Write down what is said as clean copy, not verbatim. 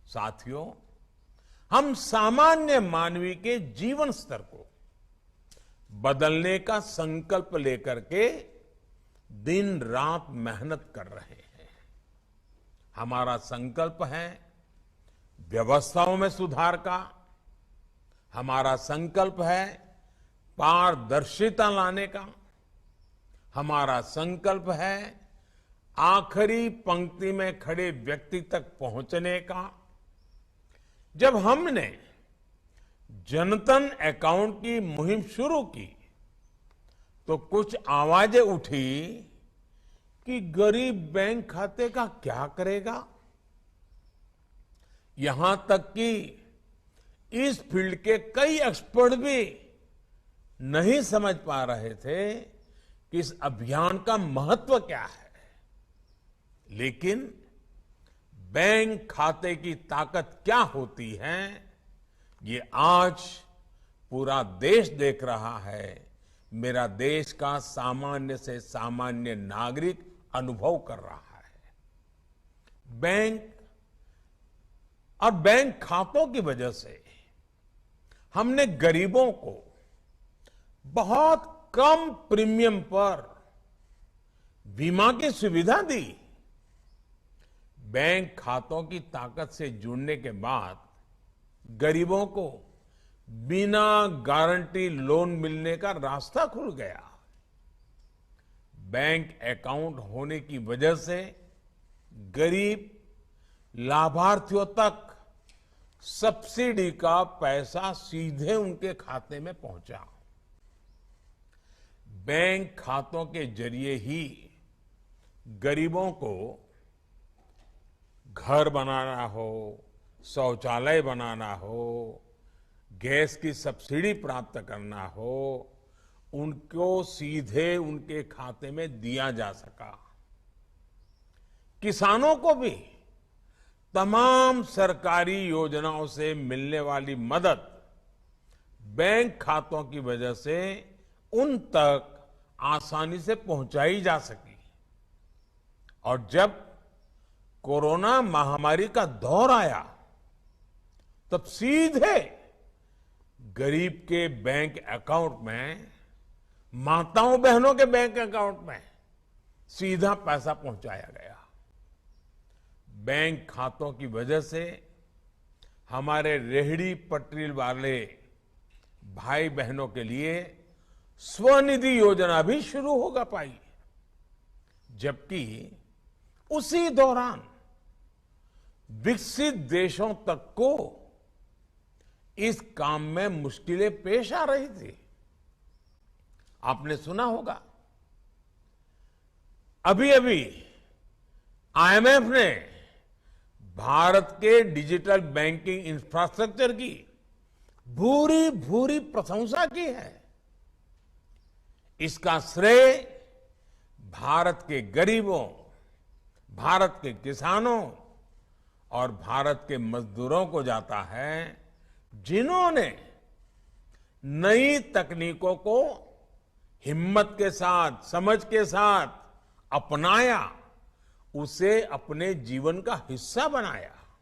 साथियों, हम सामान्य मानवी के जीवन स्तर को बदलने का संकल्प लेकर के दिन रात मेहनत कर रहे हैं। हमारा संकल्प है व्यवस्थाओं में सुधार का, हमारा संकल्प है पारदर्शिता लाने का, हमारा संकल्प है आखिरी पंक्ति में खड़े व्यक्ति तक पहुंचने का। जब हमने जनधन अकाउंट की मुहिम शुरू की तो कुछ आवाजें उठी कि गरीब बैंक खाते का क्या करेगा। यहां तक कि इस फील्ड के कई एक्सपर्ट भी नहीं समझ पा रहे थे कि इस अभियान का महत्व क्या है। लेकिन बैंक खाते की ताकत क्या होती है, ये आज पूरा देश देख रहा है। मेरा देश का सामान्य से सामान्य नागरिक अनुभव कर रहा है। बैंक और बैंक खातों की वजह से हमने गरीबों को बहुत कम प्रीमियम पर बीमा की सुविधा दी। बैंक खातों की ताकत से जुड़ने के बाद गरीबों को बिना गारंटी लोन मिलने का रास्ता खुल गया। बैंक अकाउंट होने की वजह से गरीब लाभार्थियों तक सब्सिडी का पैसा सीधे उनके खाते में पहुंचा। बैंक खातों के जरिए ही गरीबों को घर बनाना हो, शौचालय बनाना हो, गैस की सब्सिडी प्राप्त करना हो, उनको सीधे उनके खाते में दिया जा सका। किसानों को भी तमाम सरकारी योजनाओं से मिलने वाली मदद बैंक खातों की वजह से उन तक आसानी से पहुंचाई जा सकी। और जब कोरोना महामारी का दौर आया तब सीधे गरीब के बैंक अकाउंट में, माताओं बहनों के बैंक अकाउंट में सीधा पैसा पहुंचाया गया। बैंक खातों की वजह से हमारे रेहड़ी पटरी वाले भाई बहनों के लिए स्वनिधि योजना भी शुरू होगा पाई। जबकि उसी दौरान विकसित देशों तक को इस काम में मुश्किलें पेश आ रही थी। आपने सुना होगा, अभी अभी आईएमएफ ने भारत के डिजिटल बैंकिंग इंफ्रास्ट्रक्चर की भूरी भूरी प्रशंसा की है। इसका श्रेय भारत के गरीबों, भारत के किसानों और भारत के मजदूरों को जाता है, जिन्होंने नई तकनीकों को हिम्मत के साथ, समझ के साथ अपनाया, उसे अपने जीवन का हिस्सा बनाया।